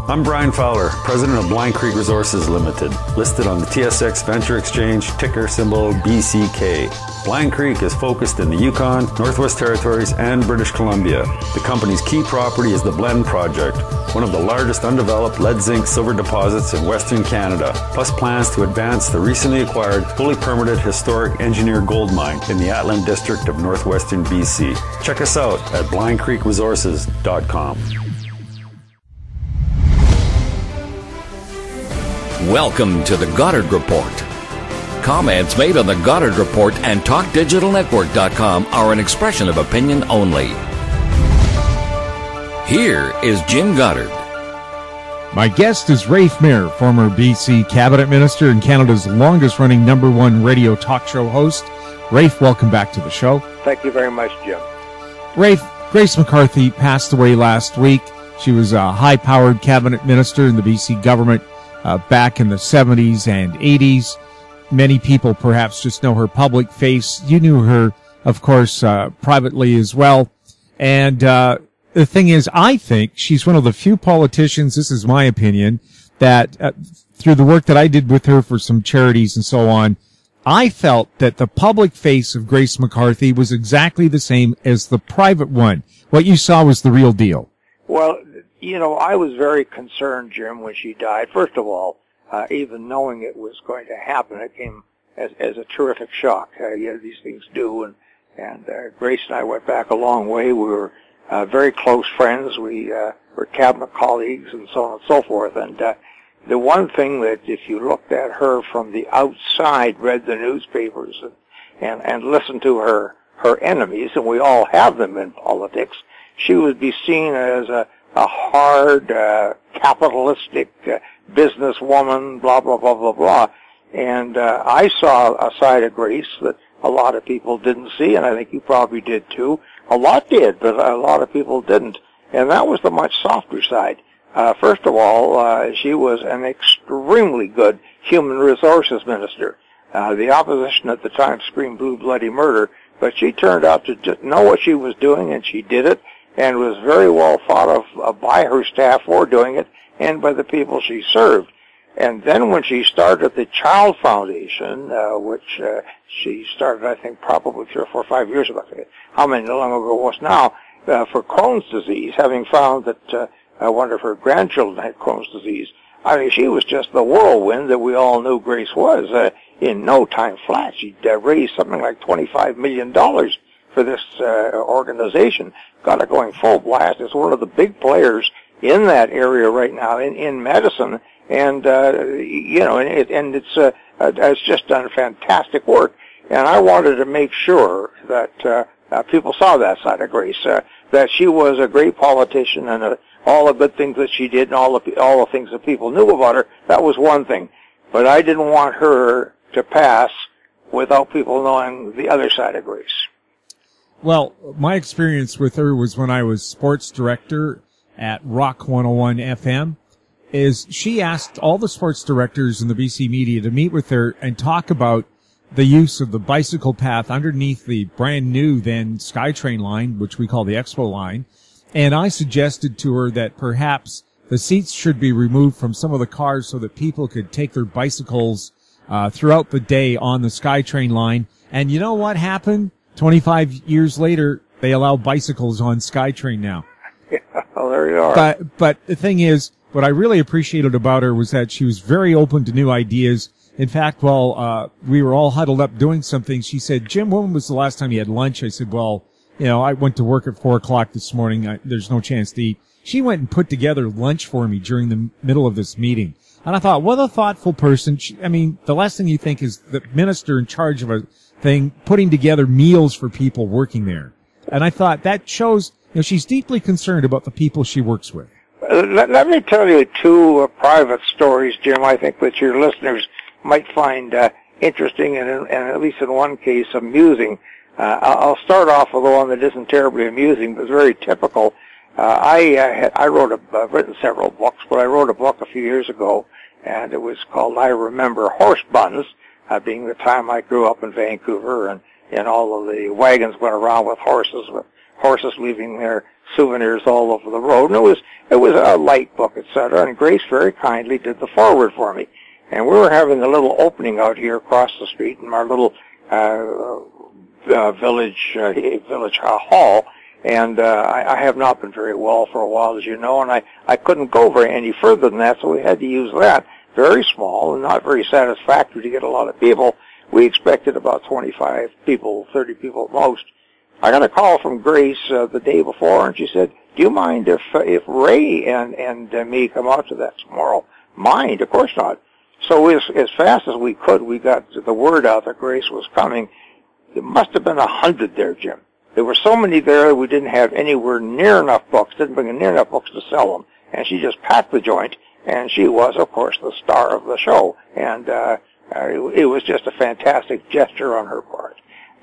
I'm Brian Fowler, president of Blind Creek Resources Limited, listed on the TSX Venture Exchange, ticker symbol BCK. Blind Creek is focused in the Yukon, Northwest Territories, and British Columbia. The company's key property is the Blend Project, one of the largest undeveloped lead-zinc-silver deposits in Western Canada, plus plans to advance the recently acquired, fully permitted historic engineer gold mine in the Atlan District of Northwestern BC. Check us out at blindcreekresources.com. Welcome to the Goddard Report. Comments made on the Goddard Report and TalkDigitalNetwork.com are an expression of opinion only. Here is Jim Goddard. My guest is Rafe Mair, former BC Cabinet Minister and Canada's longest-running #1 radio talk show host. Rafe, welcome back to the show. Thank you very much, Jim. Rafe, Grace McCarthy passed away last week. She was a high-powered cabinet minister in the BC government back in the 70s and 80s. Many people perhaps just know her public face. You knew her, of course, privately as well. And the thing is, I think she's one of the few politicians, this is my opinion, that through the work that I did with her for some charities and so on, I felt that the public face of Grace McCarthy was exactly the same as the private one. What you saw was the real deal. Well, you know, I was very concerned, Jim, when she died. First of all, even knowing it was going to happen, it came as a terrific shock. These things do, and Grace and I went back a long way. We were very close friends. We were cabinet colleagues and so on and so forth. And the one thing that if you looked at her from the outside, read the newspapers and listened to her enemies, and we all have them in politics, she would be seen as a hard, capitalistic businesswoman, blah, blah, blah, blah, blah. And I saw a side of Grace that a lot of people didn't see, and I think you probably did too. A lot did, but a lot of people didn't. And that was the much softer side. First of all, she was an extremely good human resources minister. The opposition at the time screamed blue bloody murder, but she turned out to just know what she was doing, and she did it, and was very well thought of by her staff for doing it and by the people she served. And then when she started the Child Foundation, which she started, I think, probably 3 or 4 or 5 years ago, how many long ago it was now, for Crohn's disease, having found that one of her grandchildren had Crohn's disease. I mean, she was just the whirlwind that we all knew Grace was. In no time flat, she raised something like $25 million for this organization. Got it going full blast. It's one of the big players in that area right now in medicine, and it's just done fantastic work. And I wanted to make sure that people saw that side of Grace, that she was a great politician, and all the good things that she did, and all the things that people knew about her. That was one thing, but I didn't want her to pass without people knowing the other side of Grace. Well, my experience with her was when I was sports director at Rock 101 FM, is she asked all the sports directors in the BC media to meet with her and talk about the use of the bicycle path underneath the brand new then SkyTrain line, which we call the Expo line. And I suggested to her that perhaps the seats should be removed from some of the cars so that people could take their bicycles throughout the day on the SkyTrain line. And you know what happened? 25 years later, they allow bicycles on SkyTrain now. Yeah, well, there you are. But the thing is, what I really appreciated about her was that she was very open to new ideas. In fact, while we were all huddled up doing something, she said, "Jim, when was the last time you had lunch?" I said, "Well, I went to work at 4 o'clock this morning. There's no chance to eat." She went and put together lunch for me during the middle of this meeting. And I thought, what a thoughtful person. The last thing you think is the minister in charge of a thing putting together meals for people working there. And I thought that shows, she's deeply concerned about the people she works with. Let me tell you 2 private stories, Jim, I think that your listeners might find interesting and at least in one case amusing. I'll start off with one that isn't terribly amusing, but very typical. I've written several books, but I wrote a book a few years ago, and it was called I Remember Horse Buns, being the time I grew up in Vancouver, and all of the wagons went around with horses leaving their souvenirs all over the road. And it was a light book, etc. And Grace very kindly did the forward for me. And we were having a little opening out here across the street in our little village hall. And I have not been very well for a while, as you know, and I couldn't go any further than that, so we had to use that. Very small and not very satisfactory to get a lot of people. We expected about 25 people, 30 people at most. I got a call from Grace the day before, and she said, "Do you mind if Ray and me come out to that tomorrow?" Mind? Of course not. So as fast as we could, we got the word out that Grace was coming. There must have been 100 there, Jim. There were so many there we didn't have anywhere near enough books, didn't bring near enough books to sell them. And she just packed the joint, and she was, of course, the star of the show. And it was just a fantastic gesture on her part.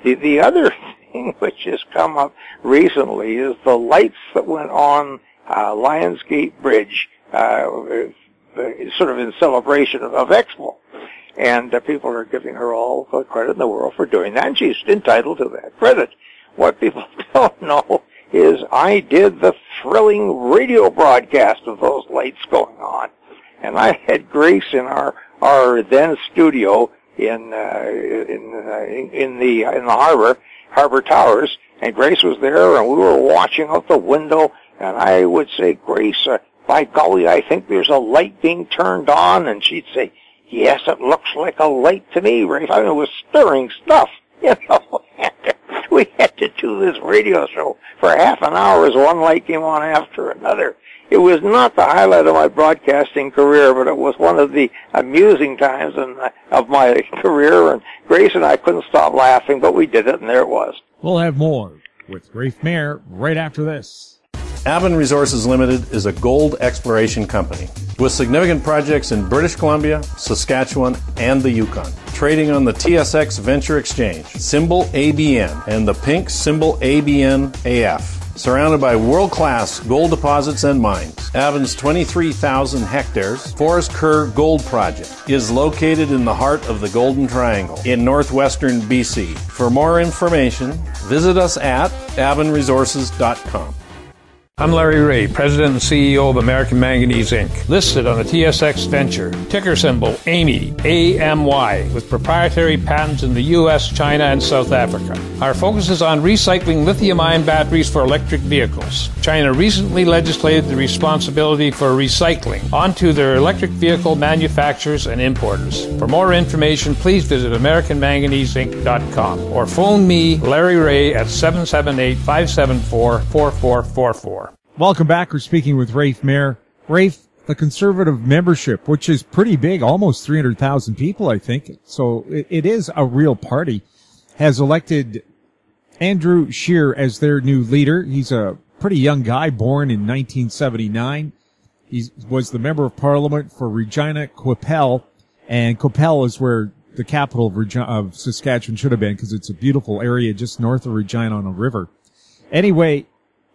The other thing which has come up recently is the lights that went on Lionsgate Bridge, sort of in celebration of Expo. And people are giving her all the credit in the world for doing that, and she's entitled to that credit. What people don't know is I did the thrilling radio broadcast of those lights going on. And I had Grace in our then studio in the Harbor Towers, and Grace was there, and we were watching out the window, and I would say, "Grace, by golly, I think there's a light being turned on," and she'd say, "Yes, it looks like a light to me, Rafe." I mean, it was stirring stuff, you know. We had to do this radio show for half an hour as one light came on after another. It was not the highlight of my broadcasting career, but it was one of the amusing times of my career, and Grace and I couldn't stop laughing, but we did it, and there it was. We'll have more with Rafe Mair right after this. Avon Resources Limited is a gold exploration company with significant projects in British Columbia, Saskatchewan, and the Yukon. Trading on the TSX Venture Exchange, symbol ABN, and the pink symbol ABN-AF. Surrounded by world-class gold deposits and mines, Avon's 23,000 hectares Forest Kerr Gold Project is located in the heart of the Golden Triangle in northwestern BC. For more information, visit us at avonresources.com. I'm Larry Ray, President and CEO of American Manganese, Inc., listed on the TSX Venture, ticker symbol AMY, A-M-Y, with proprietary patents in the U.S., China, and South Africa. Our focus is on recycling lithium-ion batteries for electric vehicles. China recently legislated the responsibility for recycling onto their electric vehicle manufacturers and importers. For more information, please visit AmericanManganeseInc.com or phone me, Larry Ray, at 778-574-4444. Welcome back. We're speaking with Rafe Mair. Rafe, the Conservative membership, which is pretty big, almost 300,000 people, I think. So it is a real party, has elected Andrew Scheer as their new leader. He's a pretty young guy, born in 1979. He was the member of parliament for Regina Qu'Appelle, and Qu'Appelle is where the capital of Saskatchewan should have been, because it's a beautiful area just north of Regina on a river. Anyway,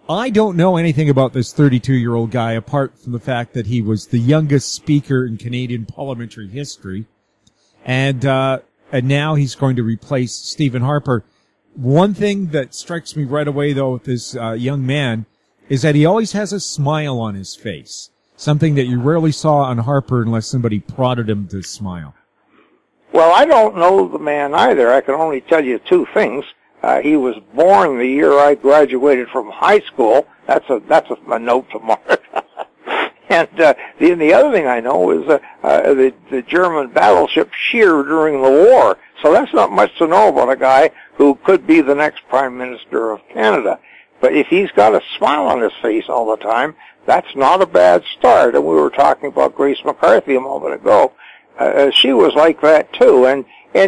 I don't know anything about this 32-year-old guy apart from the fact that he was the youngest speaker in Canadian parliamentary history. And now he's going to replace Stephen Harper. One thing that strikes me right away, though, with this young man is that he always has a smile on his face. Something that you rarely saw on Harper unless somebody prodded him to smile. Well, I don't know the man either. I can only tell you two things. He was born the year I graduated from high school. That's a note to Mark. And the other thing I know is the German battleship Scheer during the war. So that's not much to know about a guy who could be the next Prime Minister of Canada. But if he's got a smile on his face all the time, that's not a bad start. And we were talking about Grace McCarthy a moment ago. She was like that too. And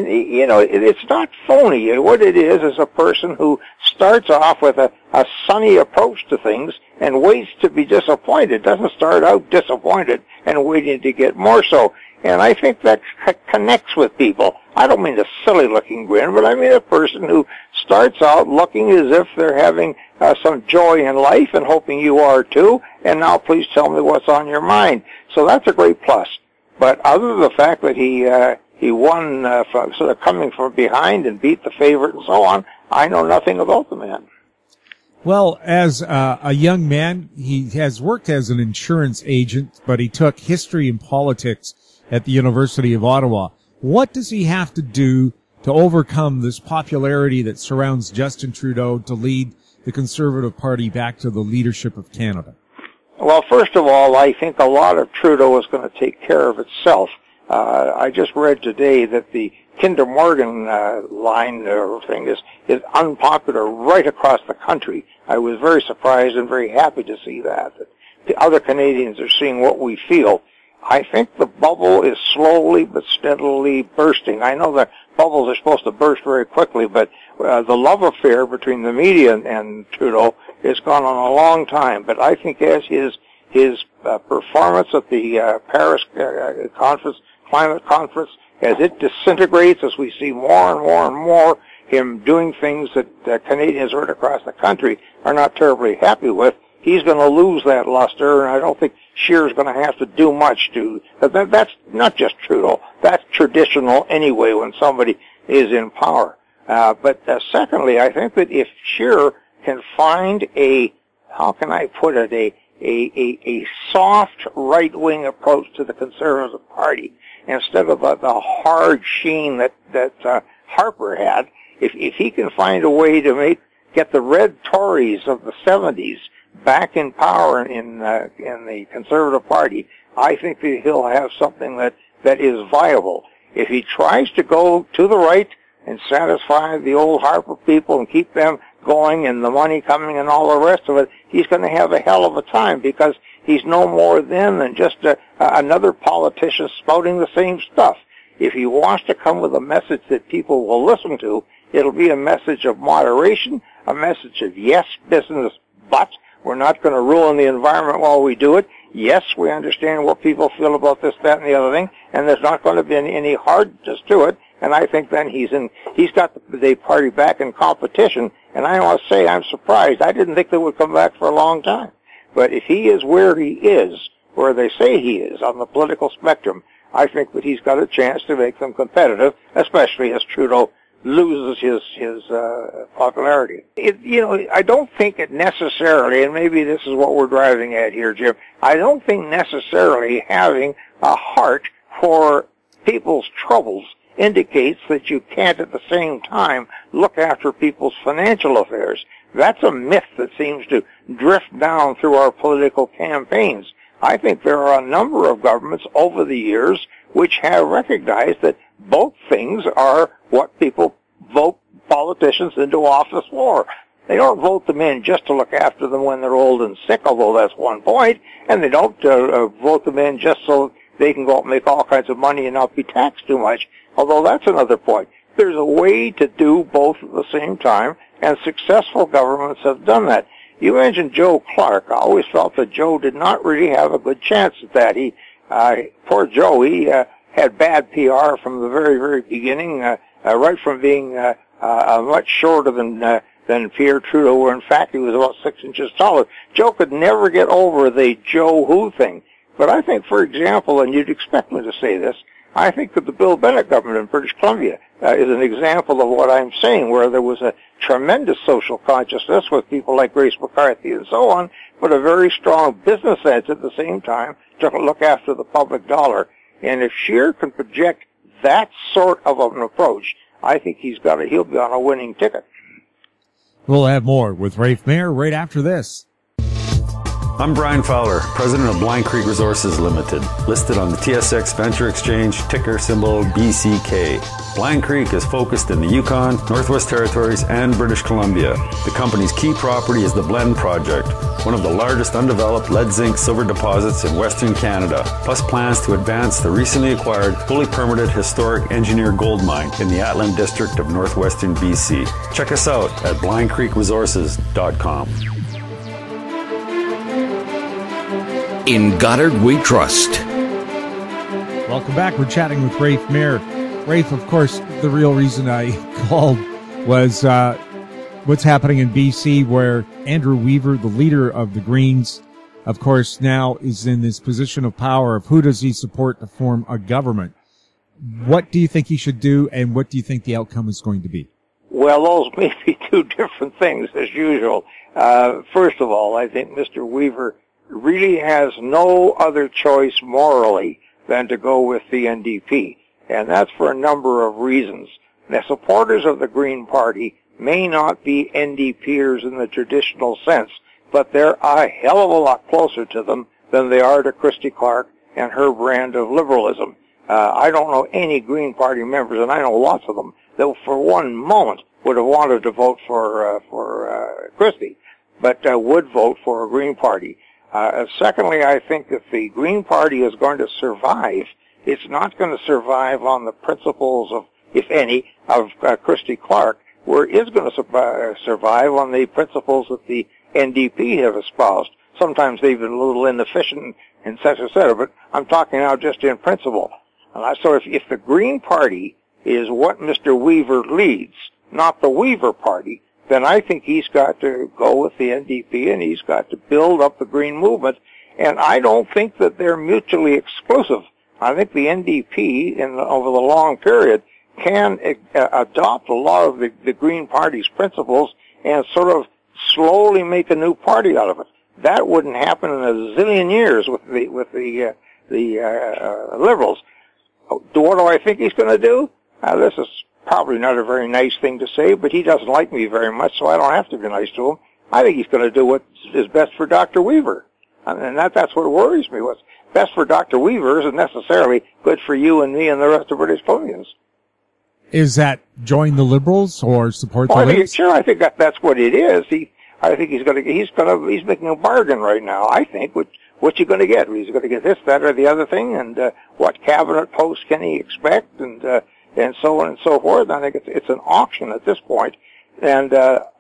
you know, it's not phony. What it is a person who starts off with a sunny approach to things and waits to be disappointed. Doesn't start out disappointed and waiting to get more so. And I think that connects with people. I don't mean a silly-looking grin, but I mean a person who starts out looking as if they're having some joy in life and hoping you are too. And now please tell me what's on your mind. So that's a great plus. But other than the fact that he won sort of coming from behind and beat the favorite and so on, I know nothing about the man. Well, as a young man, he has worked as an insurance agent, but he took history and politics at the University of Ottawa. What does he have to do to overcome this popularity that surrounds Justin Trudeau to lead the Conservative Party back to the leadership of Canada? Well, first of all, I think a lot of Trudeau is going to take care of itself. I just read today that the Kinder Morgan line or thing is unpopular right across the country. I was very surprised and very happy to see that the other Canadians are seeing what we feel. I think the bubble is slowly but steadily bursting. I know that bubbles are supposed to burst very quickly, but the love affair between the media and Trudeau has gone on a long time. But I think as his performance at the Paris climate conference, as it disintegrates, as we see more and more and more him doing things that Canadians right across the country are not terribly happy with, he's going to lose that luster, and I don't think Scheer's going to have to do much to. That's not just Trudeau. That's traditional anyway when somebody is in power. But secondly, I think that if Scheer can find how can I put it, a soft right-wing approach to the Conservative Party instead of the hard sheen that Harper had, if he can find a way to get the red Tories of the 70s back in power in the Conservative Party, I think that he'll have something that is viable. If he tries to go to the right and satisfy the old Harper people and keep them going and the money coming and all the rest of it, he's going to have a hell of a time because he's no more then than just another politician spouting the same stuff. If he wants to come with a message that people will listen to, it'll be a message of moderation, a message of yes, business, but we're not going to ruin the environment while we do it. Yes, we understand what people feel about this, that, and the other thing, and there's not going to be any hardness to it. And I think then he's got the party back in competition. And I must say, I'm surprised. I didn't think they would come back for a long time. But if he is where he is, where they say he is on the political spectrum, I think that he's got a chance to make them competitive, especially as Trudeau loses his popularity. I don't think it necessarily, and maybe this is what we're driving at here, Jim, I don't think necessarily having a heart for people's troubles indicates that you can't at the same time look after people's financial affairs. That's a myth that seems to drift down through our political campaigns. I think there are a number of governments over the years which have recognized that both things are what people vote politicians into office for. They don't vote them in just to look after them when they're old and sick, although that's one point, and they don't vote them in just so they can go out and make all kinds of money and not be taxed too much, although that's another point. There's a way to do both at the same time, and successful governments have done that. You mentioned Joe Clark. I always felt that Joe did not really have a good chance at that. Poor Joe, he had bad PR from the very, very beginning, right from being much shorter than Pierre Trudeau, where in fact he was about 6 inches taller. Joe could never get over the Joe Who thing. But I think, for example, and you'd expect me to say this, I think that the Bill Bennett government in British Columbia is an example of what I'm saying, where there was a tremendous social consciousness with people like Rafe McCarthy and so on, but a very strong business edge at the same time to look after the public dollar. And if Scheer can project that sort of an approach, I think he'll be on a winning ticket. We'll have more with Rafe Mair right after this. I'm Brian Fowler, president of Blind Creek Resources Limited, listed on the TSX Venture Exchange, ticker symbol BCK. Blind Creek is focused in the Yukon, Northwest Territories, and British Columbia. The company's key property is the Blend Project, one of the largest undeveloped lead-zinc-silver deposits in Western Canada, plus plans to advance the recently acquired, fully permitted historic engineered gold mine in the Atlan District of Northwestern BC. Check us out at blindcreekresources.com. In Goddard we trust. Welcome back. We're chatting with Rafe Mair. Rafe, of course, the real reason I called was what's happening in BC, where Andrew Weaver, the leader of the Greens, of course, now is in this position of power of who does he support to form a government. What do you think he should do, and what do you think the outcome is going to be? Well, those may be two different things, as usual. First of all, I think Mr. Weaver really has no other choice morally than to go with the NDP, and that's for a number of reasons. The supporters of the Green Party may not be NDPers in the traditional sense, but they're a hell of a lot closer to them than they are to Christy Clark and her brand of liberalism. I don't know any Green Party members, and I know lots of them, that for one moment would have wanted to vote for Christy, but would vote for a Green Party. Secondly, I think if the Green Party is going to survive, it's not going to survive on the principles of, if any, of Christy Clark, where it is going to survive on the principles that the NDP have espoused. Sometimes they've been a little inefficient, and et cetera, but I'm talking now just in principle. So if the Green Party is what Mr. Weaver leads, not the Weaver Party, then I think he's got to go with the NDP and he's got to build up the Green movement. And I don't think that they're mutually exclusive. I think the NDP, over the long period, can adopt a lot of the Green Party's principles and sort of slowly make a new party out of it. That wouldn't happen in a zillion years with the Liberals. What do I think he's going to do? This is probably not a very nice thing to say, but he doesn't like me very much, so I don't have to be nice to him. I think he's going to do what is best for Dr. Weaver. And that's what worries me. What's best for Dr. Weaver isn't necessarily good for you and me and the rest of British Columbians. Is that join the Liberals or support the Libs? Sure, I think that's what it is. I think he's making a bargain right now. I think what's he going to get? He's going to get this, that, or the other thing, and what cabinet post can he expect, and so on and so forth. I think it's an auction at this point, and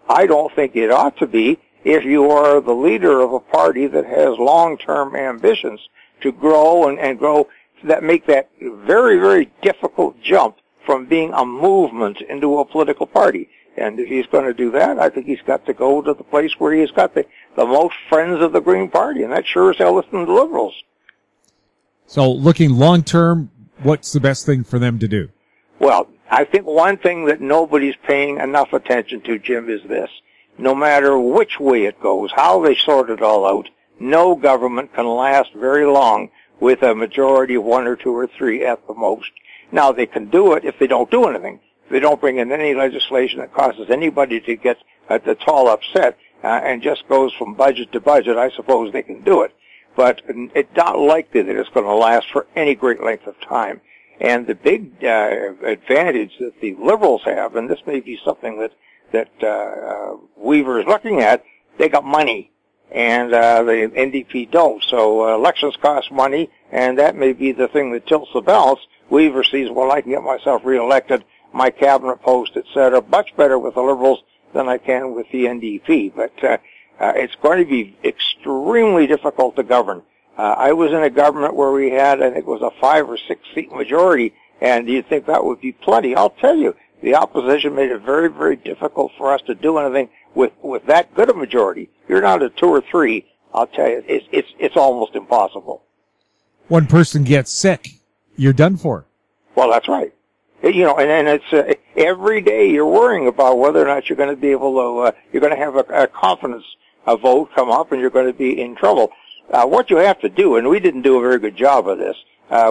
I don't think it ought to be if you are the leader of a party that has long-term ambitions to grow and grow, that make that very, very difficult jump from being a movement into a political party. And if he's going to do that, I think he's got to go to the place where he's got the most friends of the Green Party, and that sure as hell isn't the Liberals. So looking long-term, what's the best thing for them to do? Well, I think one thing that nobody's paying enough attention to, Jim, is this. No matter which way it goes, how they sort it all out, no government can last very long with a majority of 1 or 2 or 3 at the most. Now, they can do it if they don't do anything. If they don't bring in any legislation that causes anybody to get that's all upset and just goes from budget to budget, I suppose they can do it. But it's not likely that it's going to last for any great length of time. And the big advantage that the Liberals have, and this may be something that Weaver is looking at, they got money, and the NDP don't. So elections cost money, and that may be the thing that tilts the balance. Weaver sees, well, I can get myself reelected, my cabinet post, etc., much better with the Liberals than I can with the NDP. But it's going to be extremely difficult to govern. I was in a government where we had, I think it was a 5 or 6 seat majority, and you'd think that would be plenty. I'll tell you, the opposition made it very, very difficult for us to do anything with that good a majority. You're down to 2 or 3. I'll tell you, it's almost impossible. One person gets sick, you're done for. Well, that's right. You know, and it's every day you're worrying about whether or not you're going to be able to. You're going to have a confidence vote come up, and you're going to be in trouble. What you have to do, and we didn't do a very good job of this,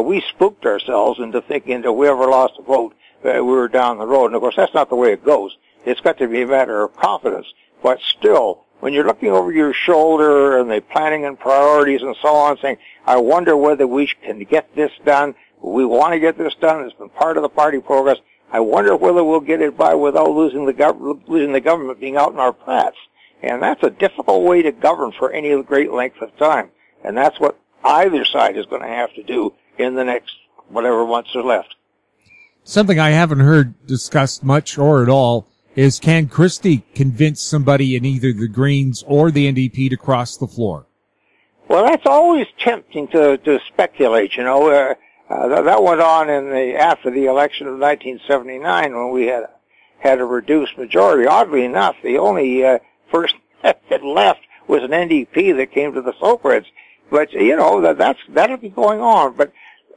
we spooked ourselves into thinking that whoever lost a vote, we were down the road. And of course, that's not the way it goes. It's got to be a matter of confidence. But still, when you're looking over your shoulder and the planning and priorities and so on, saying, I wonder whether we can get this done. We want to get this done. It's been part of the party progress. I wonder whether we'll get it by without losing the government being out in our plats. And that's a difficult way to govern for any great length of time. And that's what either side is going to have to do in the next whatever months are left. Something I haven't heard discussed much or at all is, can Christie convince somebody in either the Greens or the NDP to cross the floor? Well, that's always tempting to speculate, you know. That went on after the election of 1979 when we had a reduced majority. Oddly enough, the only person that left was an NDP that came to the Socreds. But, you know, that'll be going on. But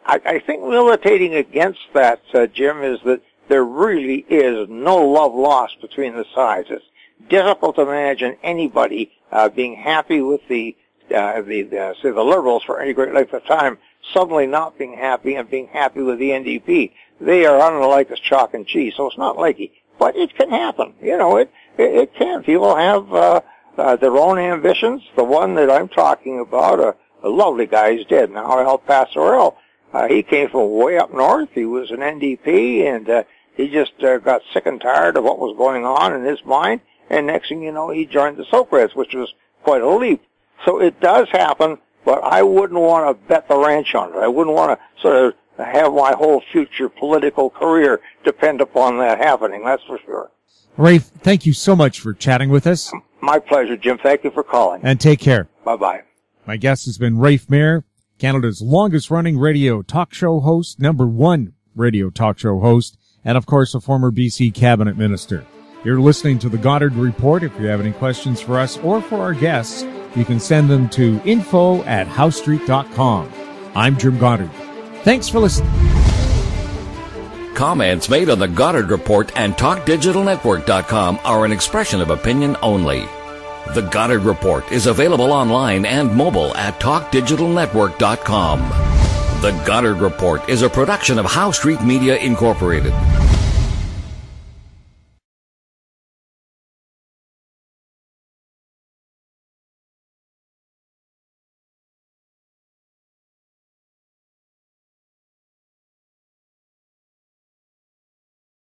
I think militating against that, Jim, is that there really is no love lost between the sides. difficult to imagine anybody being happy with the Liberals for any great length of time, suddenly not being happy and being happy with the NDP. They are unlike as chalk and cheese, so it's not likely. But it can happen. It can. People have their own ambitions. The one that I'm talking about, a lovely guy, he's dead now, El Paso. He came from way up north. He was an NDP, and he just got sick and tired of what was going on in his mind. And next thing you know, he joined the Socreds, which was quite a leap. So it does happen, but I wouldn't want to bet the ranch on it. I wouldn't want to sort of have my whole future political career depend upon that happening, that's for sure. Rafe, thank you so much for chatting with us. My pleasure, Jim. Thank you for calling. And take care. Bye-bye. My guest has been Rafe Mair, Canada's longest-running radio talk show host, #1 radio talk show host, and, of course, a former BC cabinet minister. You're listening to the Goddard Report. If you have any questions for us or for our guests, you can send them to info@howstreet.com. I'm Jim Goddard. Thanks for listening. Comments made on the Goddard Report and TalkDigitalNetwork.com are an expression of opinion only. The Goddard Report is available online and mobile at TalkDigitalNetwork.com. The Goddard Report is a production of How Street Media Incorporated.